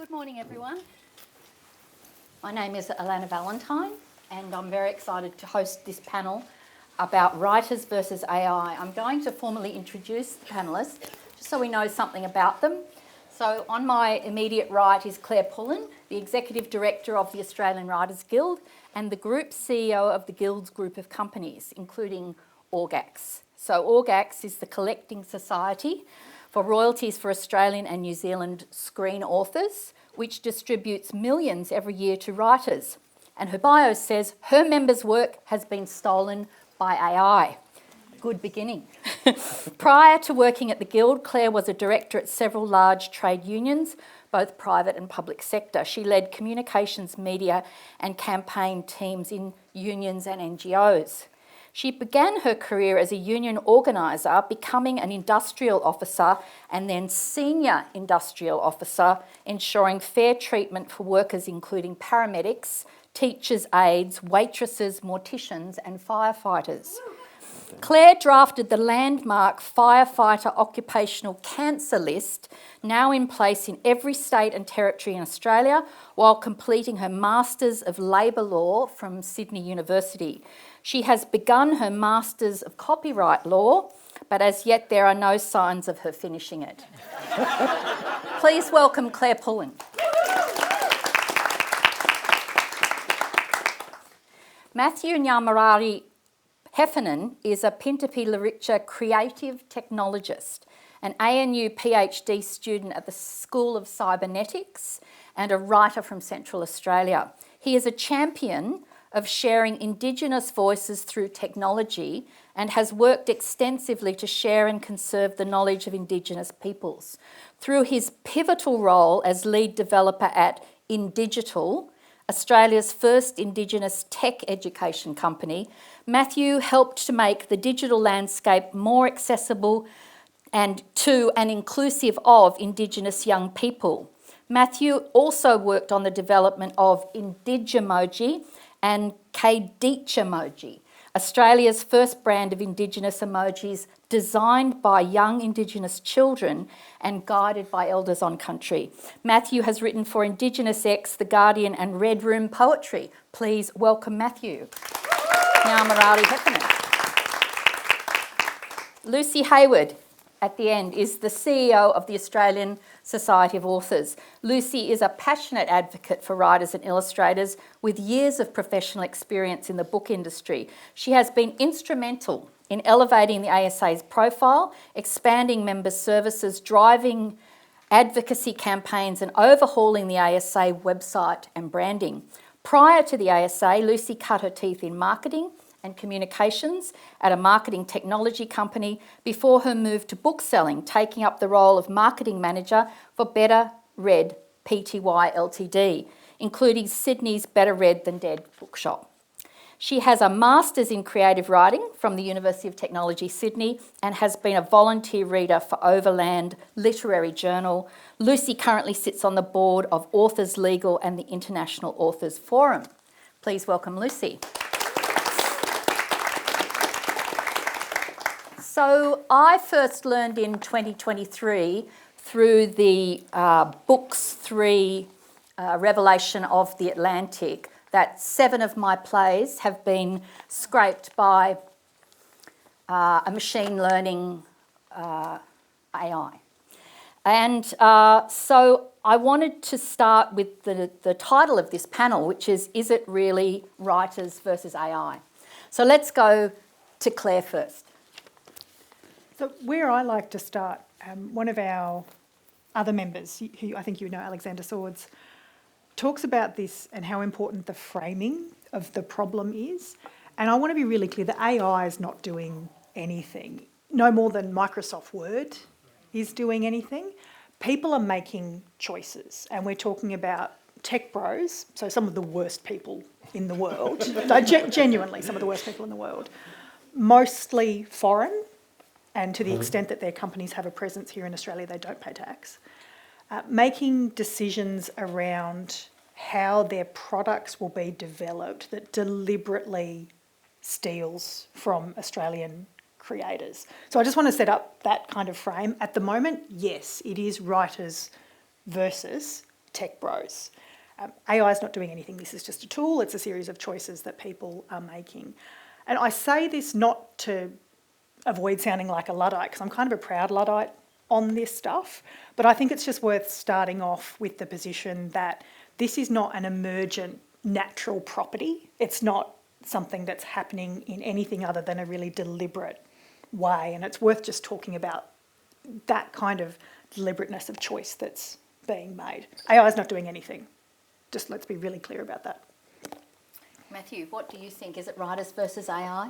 Good morning, everyone. My name is Alana Valentine, and I'm very excited to host this panel about writers versus AI. I'm going to formally introduce the panellists, just so we know something about them. So on my immediate right is Claire Pullen, the Executive Director of the Australian Writers Guild and the Group CEO of the Guild's group of companies, including Orgax. So Orgax is the collecting society for royalties for Australian and New Zealand screen authors, which distributes millions every year to writers. And her bio says her members' work has been stolen by AI. Good beginning. Prior to working at the Guild, Claire was a director at several large trade unions, both private and public sector. She led communications, media and campaign teams in unions and NGOs. She began her career as a union organiser, becoming an industrial officer and then senior industrial officer, ensuring fair treatment for workers including paramedics, teachers' aides, waitresses, morticians and firefighters. Claire drafted the landmark firefighter occupational cancer list, now in place in every state and territory in Australia, while completing her Masters of Labour Law from Sydney University. She has begun her Masters of Copyright Law, but as yet there are no signs of her finishing it. Please welcome Claire Pullen. Matthew Nyamarari Heffernan is a Pintupi Laricha creative technologist, an ANU PhD student at the School of Cybernetics and a writer from Central Australia. He is a champion of sharing Indigenous voices through technology and has worked extensively to share and conserve the knowledge of Indigenous peoples. Through his pivotal role as lead developer at InDigital, Australia's first Indigenous tech education company, Matthew helped to make the digital landscape more accessible and to and inclusive of Indigenous young people. Matthew also worked on the development of Indigimoji and Kadichamoji, Australia's first brand of Indigenous emojis designed by young Indigenous children and guided by elders on country. Matthew has written for Indigenous X, The Guardian and Red Room Poetry. Please welcome Matthew. Nyamarari Heffernan. Lucy Hayward, at the end, is the CEO of the Australian Society of Authors. Lucy is a passionate advocate for writers and illustrators with years of professional experience in the book industry. She has been instrumental in elevating the ASA's profile, expanding member services, driving advocacy campaigns and overhauling the ASA website and branding. Prior to the ASA, Lucy cut her teeth in marketing and communications at a marketing technology company before her move to bookselling, taking up the role of marketing manager for Better Read Pty Ltd, including Sydney's Better Read Than Dead bookshop. She has a Master's in Creative Writing from the University of Technology, Sydney, and has been a volunteer reader for Overland Literary Journal. Lucy currently sits on the board of Authors Legal and the International Authors Forum. Please welcome Lucy. So I first learned in 2023 through the Books 3 revelation of the Atlantic that 7 of my plays have been scraped by a machine learning AI. And so I wanted to start with the title of this panel, which is it really writers versus AI? So let's go to Claire first. So where I like to start, one of our other members, who I think you know, Alexander Swords, talks about this and how important the framing of the problem is. And I want to be really clear, the AI is not doing anything, no more than Microsoft Word is doing anything. People are making choices, and we're talking about tech bros, so some of the worst people in the world, genuinely some of the worst people in the world, mostly foreign, and to the extent that their companies have a presence here in Australia, they don't pay tax, making decisions around how their products will be developed that deliberately steals from Australian creators. So I just want to set up that kind of frame. At the moment, yes, it is writers versus tech bros. AI is not doing anything. This is just a tool. It's a series of choices that people are making. And I say this not to avoid sounding like a Luddite, because I'm kind of a proud Luddite on this stuff, but I think it's just worth starting off with the position that this is not an emergent natural property. It's not something that's happening in anything other than a really deliberate way, and it's worth just talking about that kind of deliberateness of choice that's being made. AI is not doing anything. Just let's be really clear about that. Matthew, what do you think? Is it writers versus AI?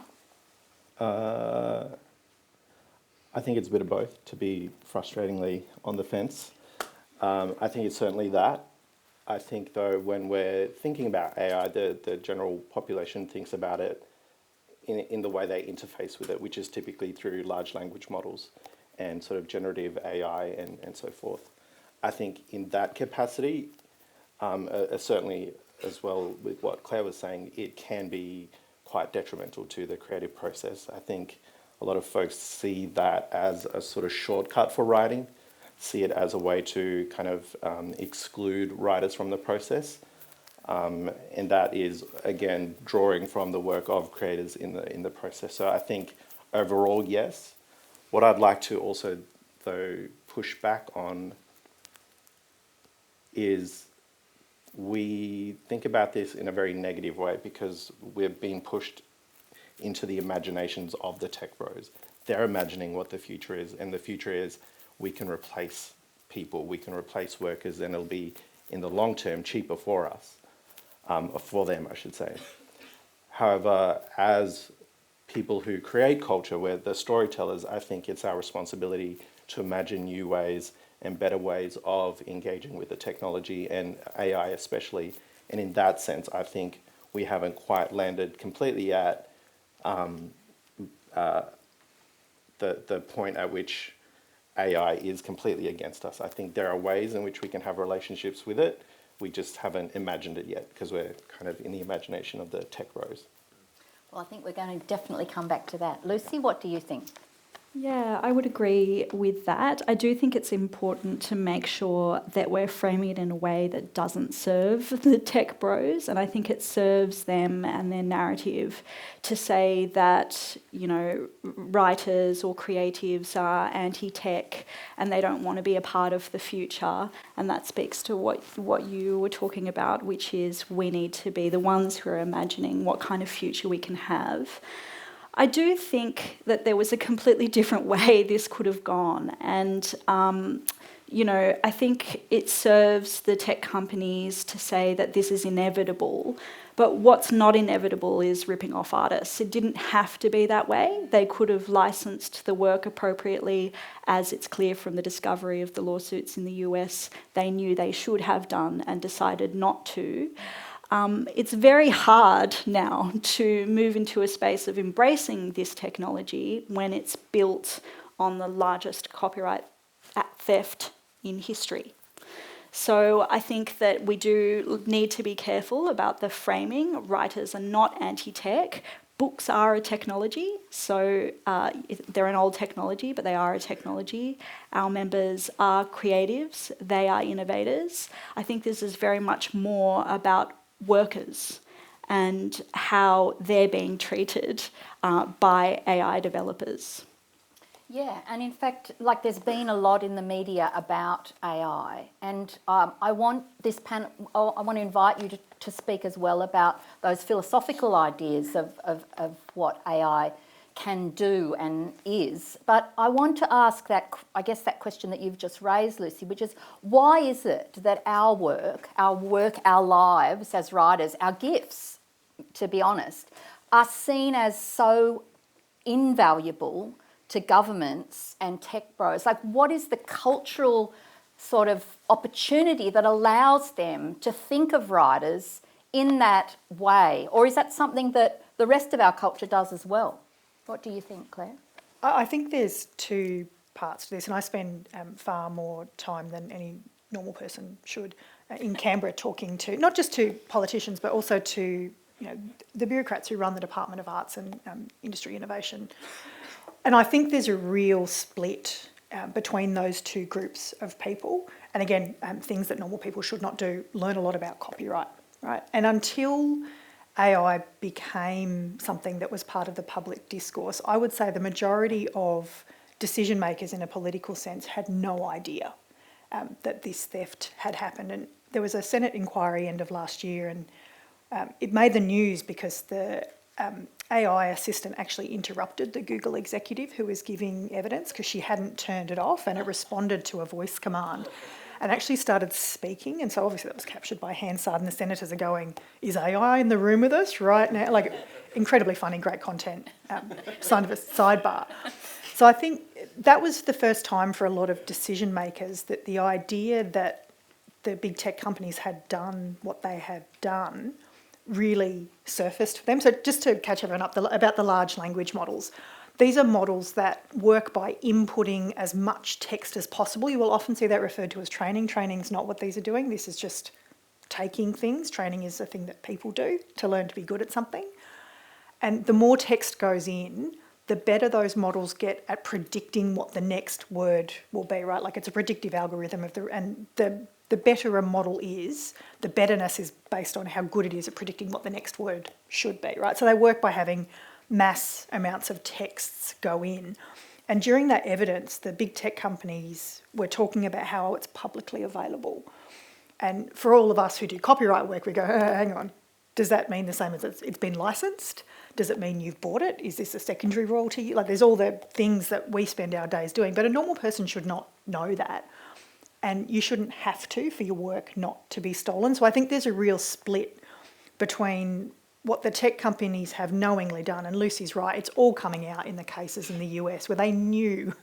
I think it's a bit of both, to be frustratingly on the fence. I think it's certainly that. I think, though, when we're thinking about AI, the general population thinks about it in the way they interface with it, which is typically through large language models and sort of generative AI and so forth. I think in that capacity, certainly as well with what Claire was saying, it can be quite detrimental to the creative process. I think a lot of folks see that as a sort of shortcut for writing, see it as a way to kind of exclude writers from the process. And that is, again, drawing from the work of creators in the process. So I think overall, yes. What I'd like to also, though, push back on is we think about this in a very negative way because we're being pushed into the imaginations of the tech bros. They're imagining what the future is, and the future is we can replace people, we can replace workers, and it'll be, in the long term, cheaper for us, or for them, I should say. However, as people who create culture, we're the storytellers, I think it's our responsibility to imagine new ways and better ways of engaging with the technology and AI especially. And in that sense, I think we haven't quite landed completely at the point at which AI is completely against us. I think there are ways in which we can have relationships with it. We just haven't imagined it yet because we're kind of in the imagination of the tech bros. Well, I think we're going to definitely come back to that. Lucy, what do you think? Yeah, I would agree with that. I do think it's important to make sure that we're framing it in a way that doesn't serve the tech bros, and I think it serves them and their narrative to say that, you know, writers or creatives are anti-tech and they don't want to be a part of the future, and that speaks to what you were talking about, which is we need to be the ones who are imagining what kind of future we can have. I do think that there was a completely different way this could have gone. And, you know, I think it serves the tech companies to say that this is inevitable. But what's not inevitable is ripping off artists. It didn't have to be that way. They could have licensed the work appropriately, as it's clear from the discovery of the lawsuits in the US. They knew they should have done and decided not to. It's very hard now to move into a space of embracing this technology when it's built on the largest copyright theft in history. So I think that we do need to be careful about the framing. Writers are not anti-tech. Books are a technology, so they're an old technology, but they are a technology. Our members are creatives, they are innovators. I think this is very much more about workers and how they're being treated by AI developers. Yeah, and in fact, like there's been a lot in the media about AI, and I want this panel. I want to invite you to speak as well about those philosophical ideas of what AI can do and is. But I want to ask that, I guess, that question that you've just raised, Lucy, which is why is it that our work, our lives as writers, our gifts, to be honest, are seen as so invaluable to governments and tech bros? Like, what is the cultural sort of opportunity that allows them to think of writers in that way? Or is that something that the rest of our culture does as well? What do you think, Claire? I think there's two parts to this, and I spend far more time than any normal person should in Canberra talking to, not just to politicians, but also to, you know, the bureaucrats who run the Department of Arts and Industry Innovation. And I think there's a real split between those two groups of people. And again, things that normal people should not do, learn a lot about copyright, right? And until AI became something that was part of the public discourse, I would say the majority of decision makers in a political sense had no idea that this theft had happened. And there was a Senate inquiry end of last year, and it made the news because the AI assistant actually interrupted the Google executive who was giving evidence because she hadn't turned it off, and it responded to a voice command and actually started speaking. And so obviously that was captured by Hansard, and the senators are going, is AI in the room with us right now? Like, incredibly funny, great content, sign of a sidebar. So I think that was the first time for a lot of decision makers that the idea that the big tech companies had done what they had done really surfaced for them. So just to catch everyone up about the large language models, these are models that work by inputting as much text as possible. You will often see that referred to as training. Training's not what these are doing. This is just taking things. Training is a thing that people do to learn to be good at something. And the more text goes in, the better those models get at predicting what the next word will be, right? Like, it's a predictive algorithm and the better a model is, the betterness is based on how good it is at predicting what the next word should be, right? So they work by having mass amounts of texts go in. And during that evidence, the big tech companies were talking about how it's publicly available. And for all of us who do copyright work, we go, hang on, does that mean the same as it's been licensed? Does it mean you've bought it? Is this a secondary royalty? Like, there's all the things that we spend our days doing, but a normal person should not know that. And you shouldn't have to for your work not to be stolen. So I think there's a real split between what the tech companies have knowingly done, and Lucy's right, it's all coming out in the cases in the US where they knew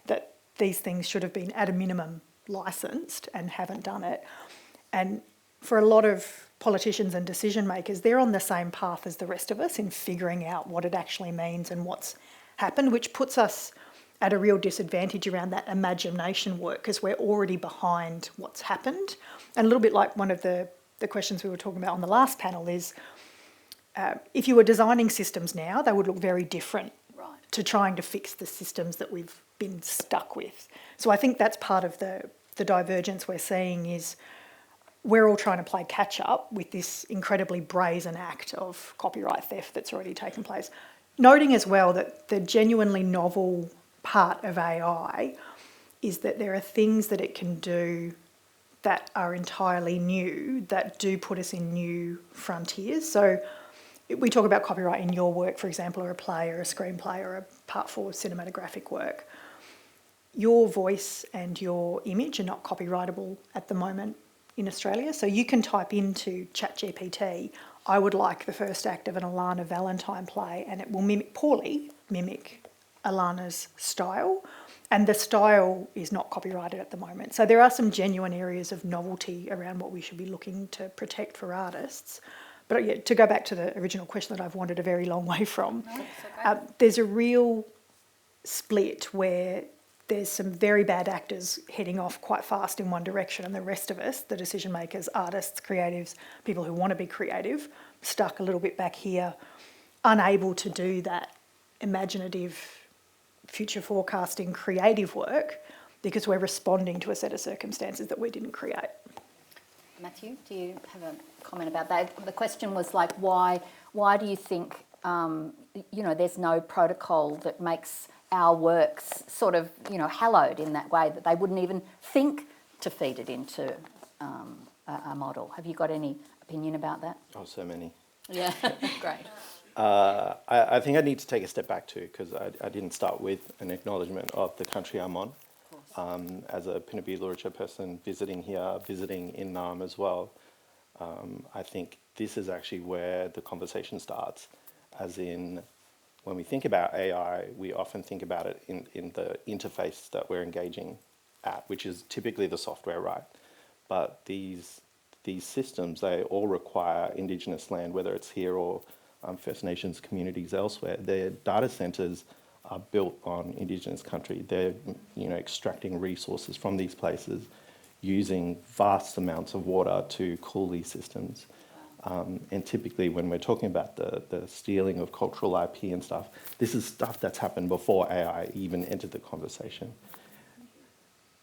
that these things should have been at a minimum licensed and haven't done it. And for a lot of politicians and decision makers, they're on the same path as the rest of us in figuring out what it actually means and what's happened, which puts us at a real disadvantage around that imagination work because we're already behind what's happened. And a little bit like one of the questions we were talking about on the last panel is, if you were designing systems now, they would look very different to trying to fix the systems that we've been stuck with. So I think that's part of the divergence we're seeing is we're all trying to play catch up with this incredibly brazen act of copyright theft that's already taken place. Noting as well that the genuinely novel part of AI is that there are things that it can do that are entirely new that do put us in new frontiers. So we talk about copyright in your work, for example, or a play or a screenplay or a part 4 cinematographic work. Your voice and your image are not copyrightable at the moment in Australia. So you can type into ChatGPT, I would like the first act of an Alana Valentine play, and it will poorly mimic Alana's style. And the style is not copyrighted at the moment. So there are some genuine areas of novelty around what we should be looking to protect for artists. But yeah, to go back to the original question that I've wandered a very long way from, there's a real split where there's some very bad actors heading off quite fast in one direction, and the rest of us, the decision makers, artists, creatives, people who want to be creative, stuck a little bit back here, unable to do that imaginative, future forecasting, creative work because we're responding to a set of circumstances that we didn't create. Matthew, do you have a comment about that? The question was like, why do you think, there's no protocol that makes our works sort of, hallowed in that way that they wouldn't even think to feed it into a model? Have you got any opinion about that? Oh, so many. Yeah, great. I think I need to take a step back too, because I didn't start with an acknowledgement of the country I'm on. As a Pinabee literature person visiting here, visiting in Naarm as well, I think this is actually where the conversation starts. As in, when we think about AI, we often think about it in the interface that we're engaging at, which is typically the software, right? But these systems, they all require Indigenous land, whether it's here or First Nations communities elsewhere. Their data centres are built on Indigenous country. They're extracting resources from these places, using vast amounts of water to cool these systems. And typically when we're talking about the stealing of cultural IP and stuff, this is stuff that's happened before AI even entered the conversation.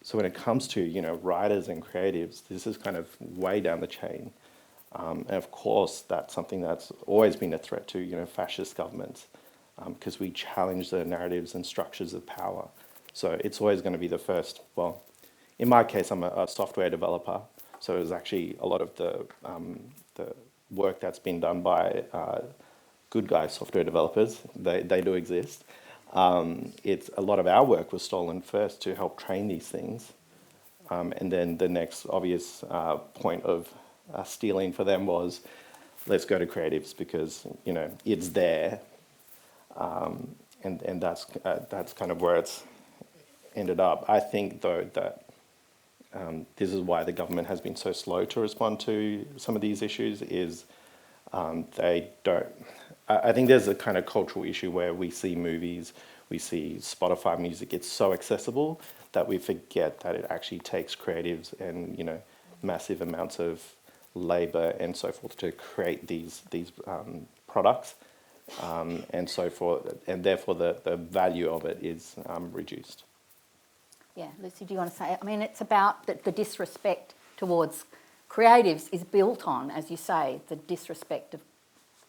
So when it comes to, writers and creatives, this is kind of way down the chain. And of course, that's something that's always been a threat to, fascist governments, because we challenge the narratives and structures of power. So it's always going to be the first. Well, in my case, I'm a software developer, so it was actually a lot of the work that's been done by good guy software developers. They do exist. It's a lot of our work was stolen first to help train these things, and then the next obvious point of stealing for them was, let's go to creatives because it's there, and that's kind of where it's ended up. I think though that this is why the government has been so slow to respond to some of these issues. Is they don't. I think there's a kind of cultural issue where we see movies, we see Spotify music. It's so accessible that we forget that it actually takes creatives and massive amounts of labor and so forth to create these products, and so forth, and therefore the value of it is reduced. Yeah, Lucy, do you want to say? I mean, it's about the disrespect towards creatives is built on, as you say, the disrespect of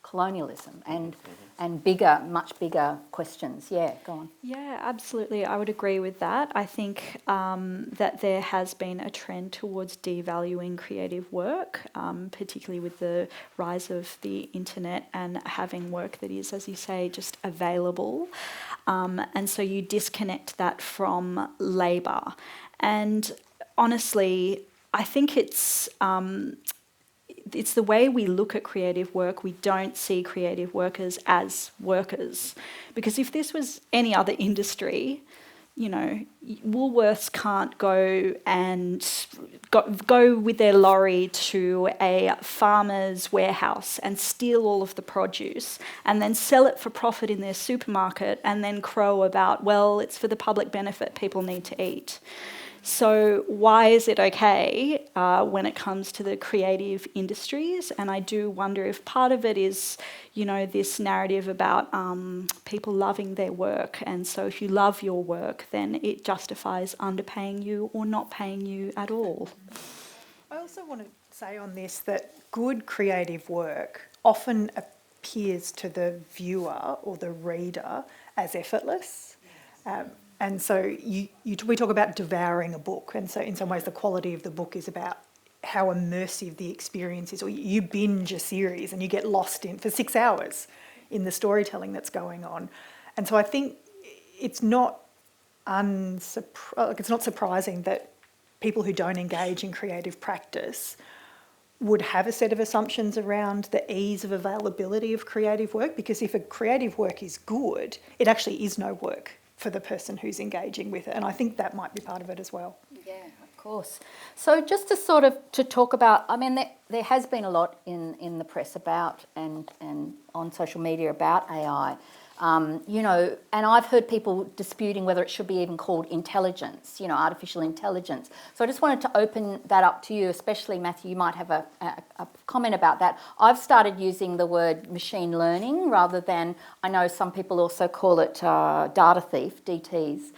colonialism and bigger, much bigger questions. Yeah, go on. Yeah, absolutely. I would agree with that. I think that there has been a trend towards devaluing creative work, particularly with the rise of the internet and having work that is, as you say, just available. And so you disconnect that from labour. And honestly, I think it's the way we look at creative work. We don't see creative workers as workers. Because if this was any other industry, Woolworths can't go and go with their lorry to a farmer's warehouse and steal all of the produce and then sell it for profit in their supermarket and then crow about, well, it's for the public benefit, people need to eat. So why is it okay when it comes to the creative industries? And I do wonder if part of it is, this narrative about people loving their work. And so if you love your work, then it justifies underpaying you or not paying you at all. I also want to say on this that good creative work often appears to the viewer or the reader as effortless. And so we talk about devouring a book, and so in some ways the quality of the book is about how immersive the experience is. Or you binge a series and you get lost in for 6 hours in the storytelling that's going on. And so I think it's not it's not surprising that people who don't engage in creative practice would have a set of assumptions around the ease of availability of creative work, because if a creative work is good, it actually is no work for the person who's engaging with it. And I think that might be part of it as well. Yeah, of course. So just to talk about, I mean, there has been a lot in the press about and on social media about AI. And I've heard people disputing whether it should be even called intelligence, artificial intelligence. So I just wanted to open that up to you, especially Matthew, you might have a comment about that. I've started using the word machine learning rather than, I know some people also call it data thief, DTs.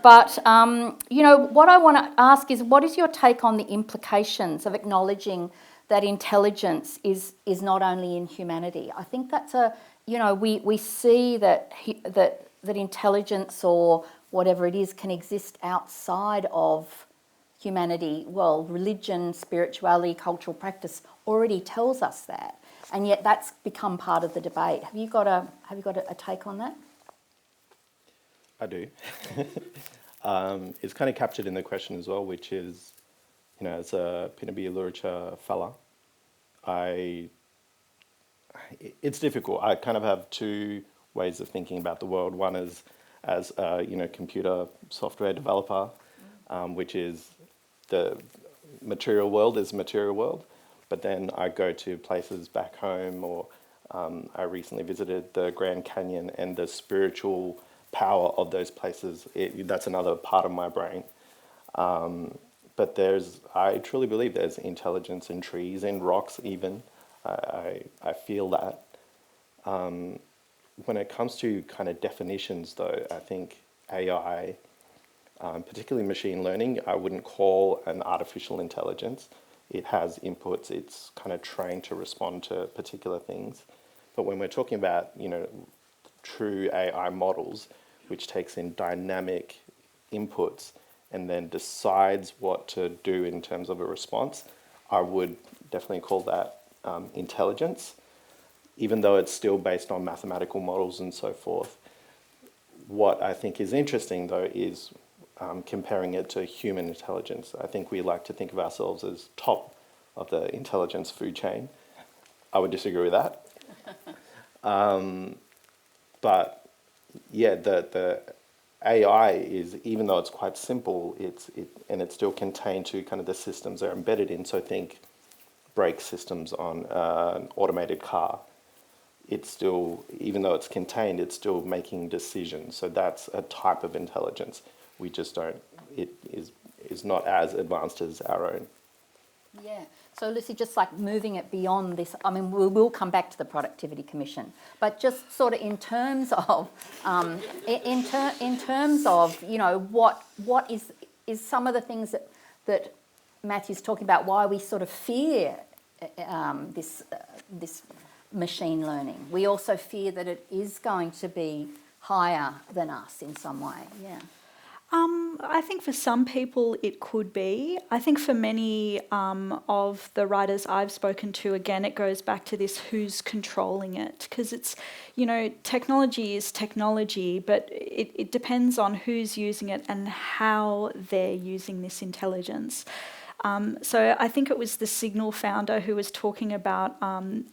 But what I want to ask is, what is your take on the implications of acknowledging that intelligence is not only in humanity? I think that's we see that intelligence or whatever it is can exist outside of humanity. Well, religion, spirituality, cultural practice already tells us that, and yet that's become part of the debate. Have you got a take on that? I do. It's kind of captured in the question as well, which is, as a Pinnaby literature fella, it's difficult. I kind of have two ways of thinking about the world. One is as a computer software developer, which is the material world is material world. But then I go to places back home, or I recently visited the Grand Canyon, and the spiritual power of those places, that's another part of my brain. But I truly believe there's intelligence in trees, in rocks even. I feel that. When it comes to kind of definitions, though, I think AI particularly machine learning, I wouldn't call an artificial intelligence. It has inputs, it's kind of trained to respond to particular things. But when we're talking about, true AI models, which takes in dynamic inputs and then decides what to do in terms of a response, I would definitely call that intelligence, even though it's still based on mathematical models and so forth. What I think is interesting, though, is comparing it to human intelligence. I think we like to think of ourselves as top of the intelligence food chain. I would disagree with that. But yeah, the AI is, even though it's quite simple, and it's still contained to kind of the systems they're embedded in. So think brake systems on an automated car. It's still, even though it's contained, it's still making decisions. So that's a type of intelligence. We just don't, it is not as advanced as our own. Yeah. So Lucy, just like moving it beyond this, I mean, we will come back to the Productivity Commission, but just sort of in terms of, in terms of, what is some of the things that Matthew's talking about, why we sort of fear this machine learning. We also fear that it is going to be higher than us in some way. Yeah. I think for some people it could be. I think for many of the writers I've spoken to, again, it goes back to this who's controlling it. Because it's, technology is technology, but it depends on who's using it and how they're using this intelligence. So I think it was the Signal founder who was talking about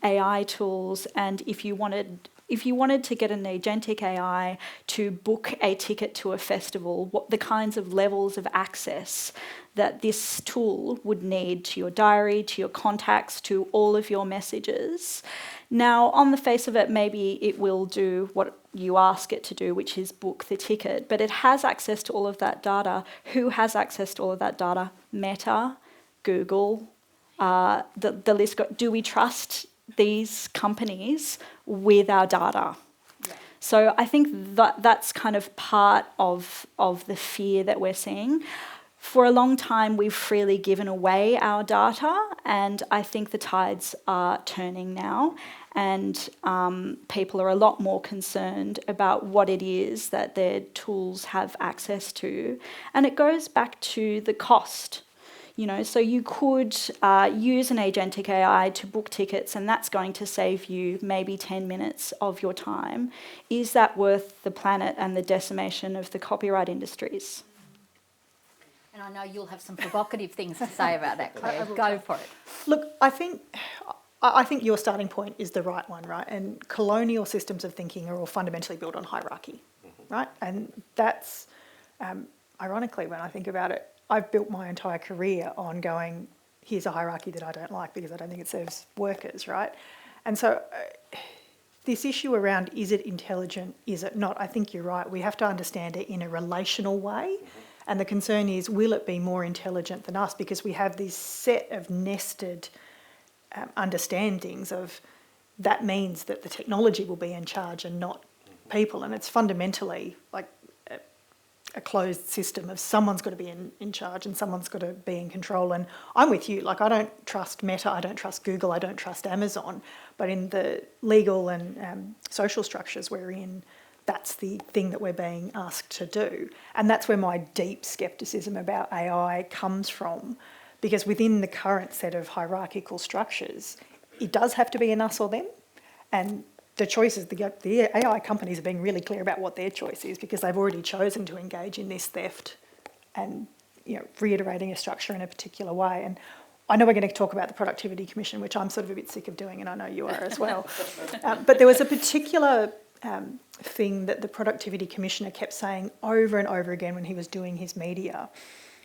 AI tools, and if you wanted to get an agentic AI to book a ticket to a festival, what the kinds of levels of access that this tool would need to your diary, to your contacts, to all of your messages. Now, on the face of it, maybe it will do what you ask it to do, which is book the ticket, but it has access to all of that data. Who has access to all of that data? Meta, Google, the list. Do we trust these companies with our data? Yeah. So I think that's kind of part of the fear that we're seeing. For a long time, we've freely given away our data, and I think the tides are turning now, and people are a lot more concerned about what it is that their tools have access to. And it goes back to the cost. So you could use an agentic AI to book tickets, and that's going to save you maybe 10 minutes of your time. Is that worth the planet and the decimation of the copyright industries? And I know you'll have some provocative things to say about that, Claire. Go for it. Look, I think your starting point is the right one, right? And colonial systems of thinking are all fundamentally built on hierarchy, right? And that's, ironically, when I think about it, I've built my entire career on going, here's a hierarchy that I don't like because I don't think it serves workers, right? And so this issue around, is it intelligent, is it not? I think you're right. We have to understand it in a relational way. And the concern is, will it be more intelligent than us? Because we have this set of nested understandings of that means that the technology will be in charge and not people. And it's fundamentally like a closed system of someone's got to be in charge and someone's got to be in control. And I'm with you. Like, I don't trust Meta, I don't trust Google, I don't trust Amazon. But in the legal and social structures we're in, that's the thing that we're being asked to do. And that's where my deep scepticism about AI comes from. Because within the current set of hierarchical structures, it does have to be an us or them. And the choices, the AI companies are being really clear about what their choice is, because they've already chosen to engage in this theft and reiterating a structure in a particular way. And I know we're going to talk about the Productivity Commission, which I'm sort of a bit sick of doing, and I know you are as well. But there was a particular thing that the Productivity Commissioner kept saying over and over again when he was doing his media,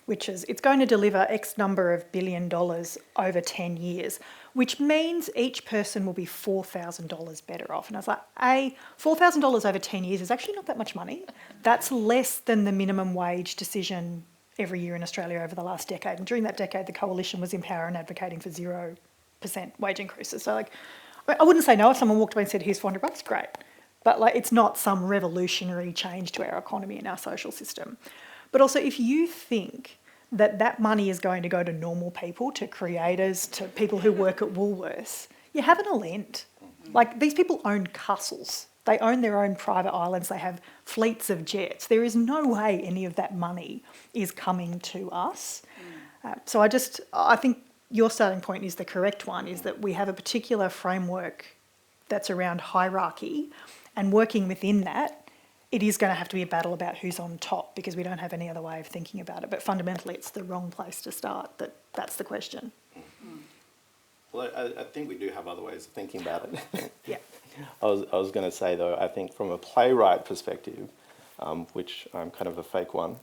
which is it's going to deliver X number of $1 billion over 10 years, which means each person will be $4,000 better off. And I was like, $4,000 over 10 years is actually not that much money. That's less than the minimum wage decision every year in Australia over the last decade. And during that decade, the Coalition was in power and advocating for 0% wage increases. So I wouldn't say no if someone walked away and said, here's $400, great. But it's not some revolutionary change to our economy and our social system. But But also, if you think that that money is going to go to normal people, to creators, to people who work at Woolworths, you're having a lent. Like, these people own castles. They own their own private islands. They have fleets of jets. There is no way any of that money is coming to us. So I think your starting point is the correct one, is that we have a particular framework that's around hierarchy, and working within that, it is going to have to be a battle about who's on top, because we don't have any other way of thinking about it. But fundamentally, it's the wrong place to start. That's the question. Well, I think we do have other ways of thinking about it. Yeah. I was going to say, though, I think from a playwright perspective, which I'm kind of a fake one,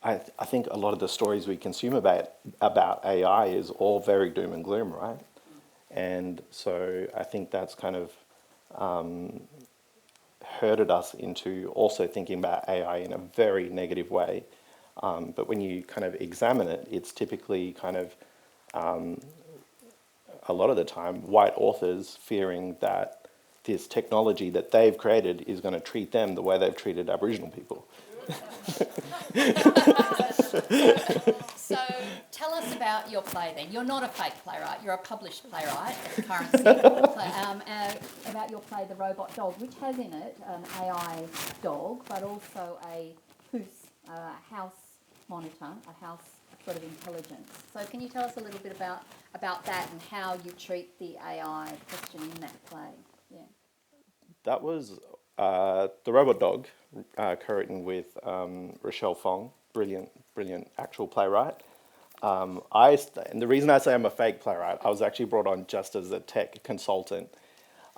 I think a lot of the stories we consume about AI is all very doom and gloom, right? And so I think that's kind of herded us into also thinking about AI in a very negative way. But when you kind of examine it, it's typically kind of, a lot of the time, white authors fearing that this technology that they've created is going to treat them the way they've treated Aboriginal people. So tell us about your play then. You're not a fake playwright, you're a published playwright at the currency. About your play, The Robot Dog, which has in it an AI dog, but also a hoose, a house monitor, a house sort of intelligence. So can you tell us a little bit about that and how you treat the AI question in that play? Yeah. That was The Robot Dog, co-written with Rochelle Fong, brilliant actual playwright. And the reason I say I'm a fake playwright, I was actually brought on just as a tech consultant,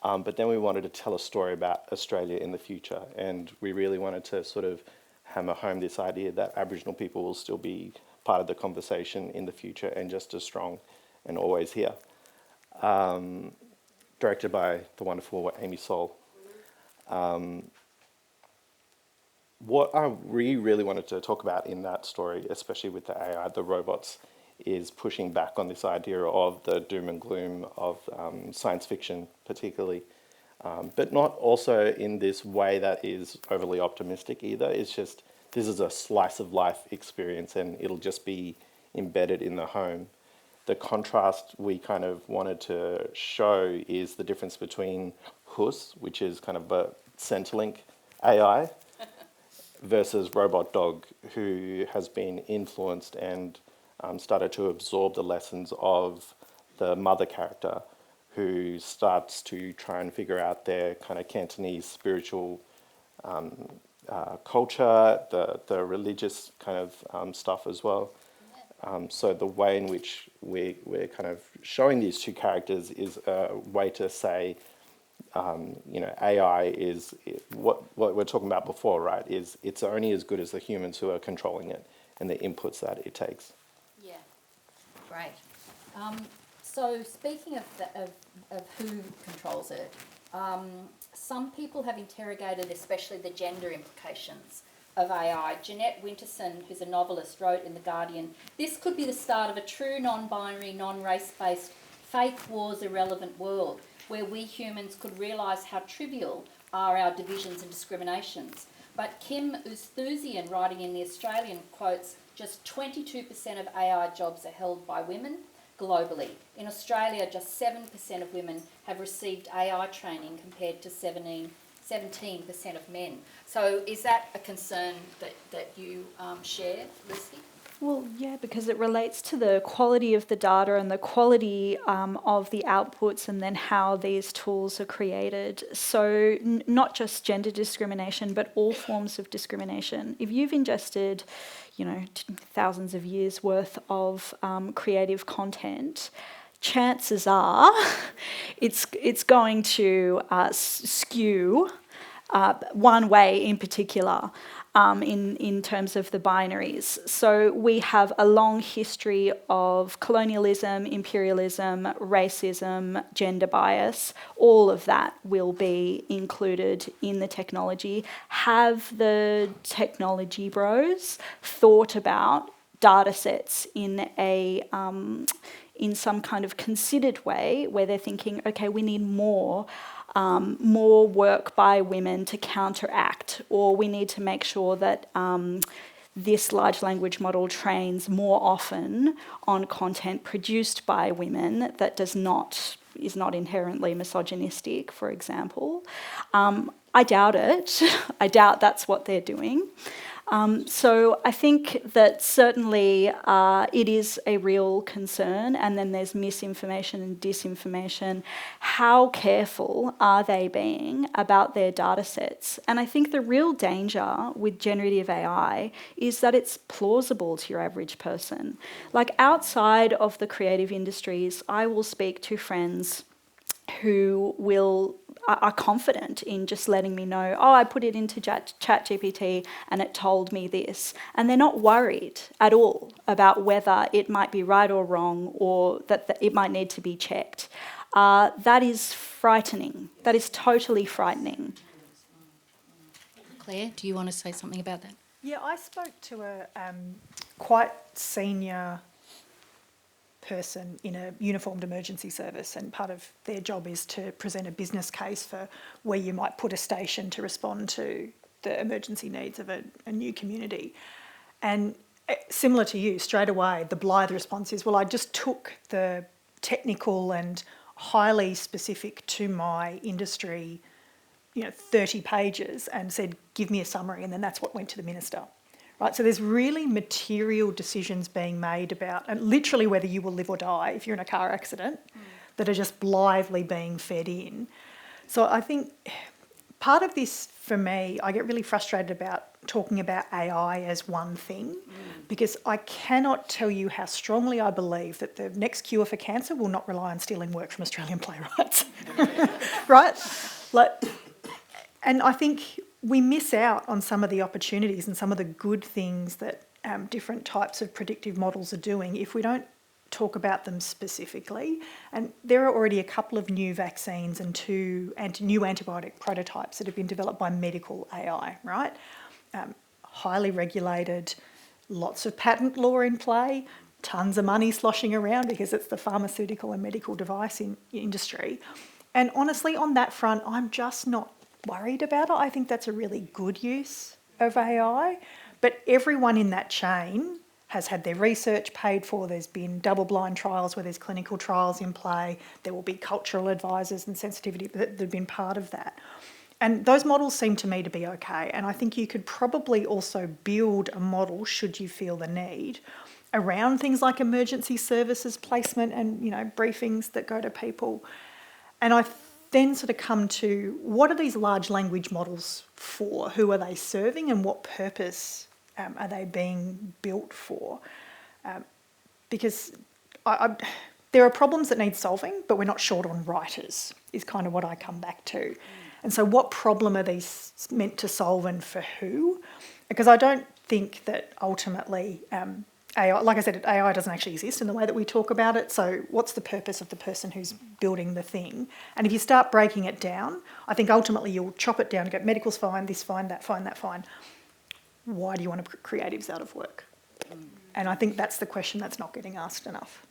but then we wanted to tell a story about Australia in the future, and we really wanted to sort of hammer home this idea that Aboriginal people will still be part of the conversation in the future and just as strong and always here. Directed by the wonderful Amy Soul. What I really wanted to talk about in that story, especially with the AI, the robots, is pushing back on this idea of the doom and gloom of science fiction, particularly, but not also in this way that is overly optimistic either. It's just, this is a slice of life experience and it'll just be embedded in the home. The contrast we kind of wanted to show is the difference between Hus, which is kind of a Centrelink AI, versus Robot Dog, who has been influenced and started to absorb the lessons of the mother character, who starts to try and figure out their kind of Cantonese spiritual culture, the religious kind of stuff as well. So the way in which we're kind of showing these two characters is a way to say, AI is what we're talking about before, right? Is it's only as good as the humans who are controlling it and the inputs that it takes. Yeah, great. So speaking of who controls it, some people have interrogated especially the gender implications of AI. Jeanette Winterson, who's a novelist, wrote in The Guardian, "This could be the start of a true non-binary, non-race-based, fake wars irrelevant world, where we humans could realise how trivial are our divisions and discriminations." But Kim Oosthuizen, writing in The Australian, quotes, "Just 22% of AI jobs are held by women globally. In Australia, just 7% of women have received AI training compared to 17% of men." So is that a concern that you share, Lucy? Well, yeah, because it relates to the quality of the data and the quality of the outputs, and then how these tools are created. So not just gender discrimination, but all forms of discrimination. If you've ingested, thousands of years worth of creative content, chances are it's going to skew one way in particular. In terms of the binaries. So we have a long history of colonialism, imperialism, racism, gender bias. All of that will be included in the technology. Have the technology bros thought about data sets in some kind of considered way, where they're thinking, okay, we need more more work by women to counteract, or we need to make sure that this large language model trains more often on content produced by women that is not inherently misogynistic, for example. I doubt it. I doubt that's what they're doing. So I think that certainly it is a real concern, and then there's misinformation and disinformation. How careful are they being about their data sets? And I think the real danger with generative AI is that it's plausible to your average person. Like outside of the creative industries, I will speak to friends who are confident in just letting me know, oh, I put it into ChatGPT and it told me this. And they're not worried at all about whether it might be right or wrong, or that it might need to be checked. That is frightening. That is totally frightening. Claire, do you want to say something about that? Yeah, I spoke to a quite senior person in a uniformed emergency service, and part of their job is to present a business case for where you might put a station to respond to the emergency needs of a new community. And similar to you, straight away, the blithe response is, well, I just took the technical and highly specific to my industry, 30 pages and said, give me a summary, and then that's what went to the minister. Right, so there's really material decisions being made about, and literally whether you will live or die if you're in a car accident, that are just blithely being fed in. So I think part of this, for me, I get really frustrated about talking about AI as one thing, because I cannot tell you how strongly I believe that the next cure for cancer will not rely on stealing work from Australian playwrights. Right? And I think we miss out on some of the opportunities and some of the good things that different types of predictive models are doing if we don't talk about them specifically. And there are already a couple of new vaccines and two new antibiotic prototypes that have been developed by medical AI, right? Highly regulated, lots of patent law in play, tons of money sloshing around because it's the pharmaceutical and medical device industry. And honestly, on that front, I'm just not worried about it. I think that's a really good use of AI, but everyone in that chain has had their research paid for. There's been double-blind trials where there's clinical trials in play. There will be cultural advisors and sensitivity that have been part of that. And those models seem to me to be okay. And I think you could probably also build a model, should you feel the need, around things like emergency services placement and, briefings that go to people. And I then sort of come to, what are these large language models for? Who are they serving, and what purpose are they being built for? Because there are problems that need solving, but we're not short on writers, is kind of what I come back to. And so what problem are these meant to solve, and for who? Because I don't think that ultimately AI, like I said, AI doesn't actually exist in the way that we talk about it. So what's the purpose of the person who's building the thing? And if you start breaking it down, I think ultimately you'll chop it down and go, medical's fine, this fine, that fine, that fine. Why do you want to put creatives out of work? And I think that's the question that's not getting asked enough.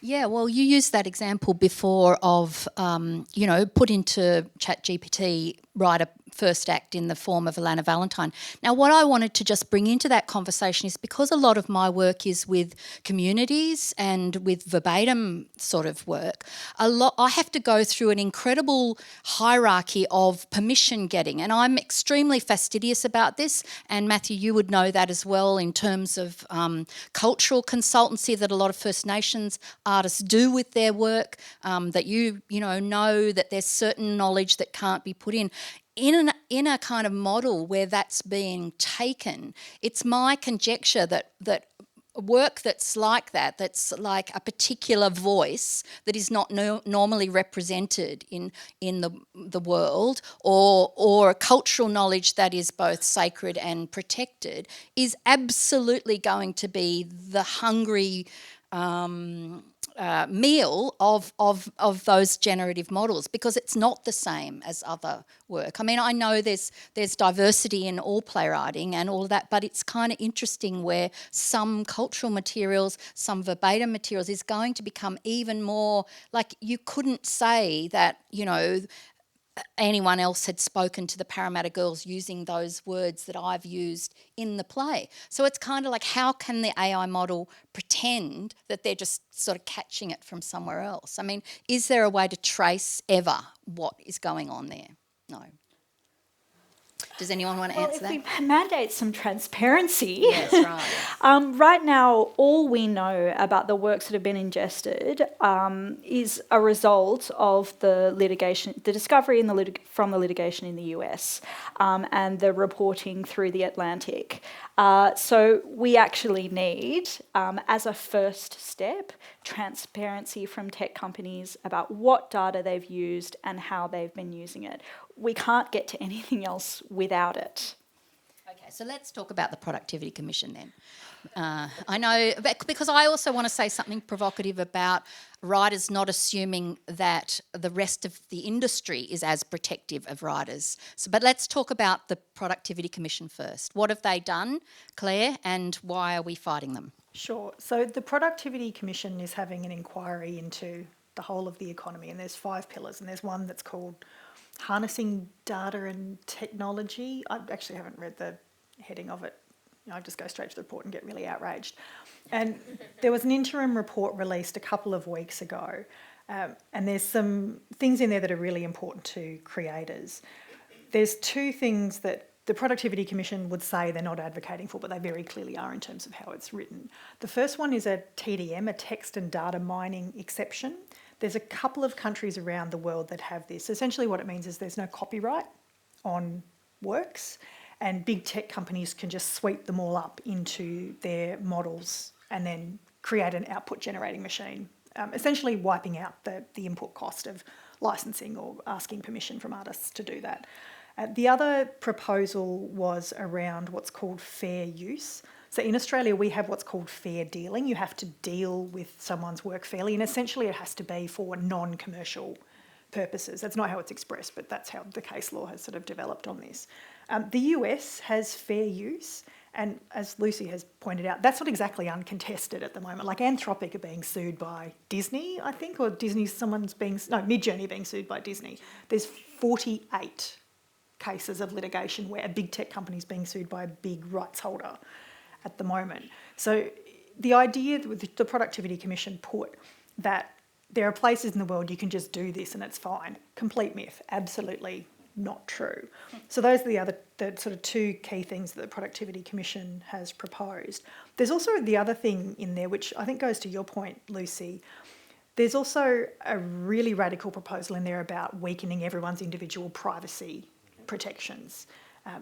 Yeah, well, you used that example before of, put into ChatGPT, write a first act in the form of Alana Valentine. Now, what I wanted to just bring into that conversation is, because a lot of my work is with communities and with verbatim sort of work, I have to go through an incredible hierarchy of permission getting, and I'm extremely fastidious about this, and Matthew, you would know that as well, in terms of cultural consultancy that a lot of First Nations artists do with their work, that you know that there's certain knowledge that can't be put in. In a kind of model where that's being taken, it's my conjecture that work that's like a particular voice that is not normally represented in the world, or a cultural knowledge that is both sacred and protected, is absolutely going to be the hungry meal of those generative models, because it's not the same as other work. I mean, I know there's diversity in all playwriting and all of that, but it's kind of interesting where some cultural materials, some verbatim materials is going to become even more, like, you couldn't say that, anyone else had spoken to the Parramatta girls using those words that I've used in the play. So it's kind of like, how can the AI model pretend that they're just sort of catching it from somewhere else? I mean, is there a way to trace ever what is going on there? No. Does anyone want to Well, answer if that? we mandate some transparency, Yes, right. right now, all we know about the works that have been ingested is a result of the litigation, the discovery in from the litigation in the US, and the reporting through the Atlantic. So we actually need, as a first step, transparency from tech companies about what data they've used and how they've been using it. We can't get to anything else without it. Okay, so let's talk about the Productivity Commission then. I know, because I also want to say something provocative about writers not assuming that the rest of the industry is as protective of writers. So, but let's talk about the Productivity Commission first. What have they done, Claire, and why are we fighting them? Sure. So the Productivity Commission is having an inquiry into the whole of the economy, and there's 5 pillars, and there's one that's called Harnessing Data and Technology. I actually haven't read the heading of it. I just go straight to the report and get really outraged. And there was an interim report released a couple of weeks ago, and there's some things in there that are really important to creators. There's 2 things that the Productivity Commission would say they're not advocating for, but they very clearly are in terms of how it's written. The first one is a TDM, a text and data mining exception. There's a couple of countries around the world that have this. Essentially what it means is there's no copyright on works, and big tech companies can just sweep them all up into their models and then create an output generating machine, essentially wiping out the input cost of licensing or asking permission from artists to do that. The other proposal was around what's called fair use. So in Australia, we have what's called fair dealing. You have to deal with someone's work fairly, and essentially it has to be for non-commercial purposes. That's not how it's expressed, but that's how the case law has sort of developed on this. The US has fair use, and as Lucy has pointed out, that's not exactly uncontested at the moment. Like Anthropic are being sued by Disney, I think, or Midjourney are being sued by Disney. There's 48 cases of litigation where a big tech company is being sued by a big rights holder at the moment. So the idea that the Productivity Commission put that there are places in the world you can just do this and it's fine, complete myth, absolutely not true. So those are the sort of 2 key things that the Productivity Commission has proposed. There's also the other thing in there, which I think goes to your point, Lucy. There's also a really radical proposal in there about weakening everyone's individual privacy protections.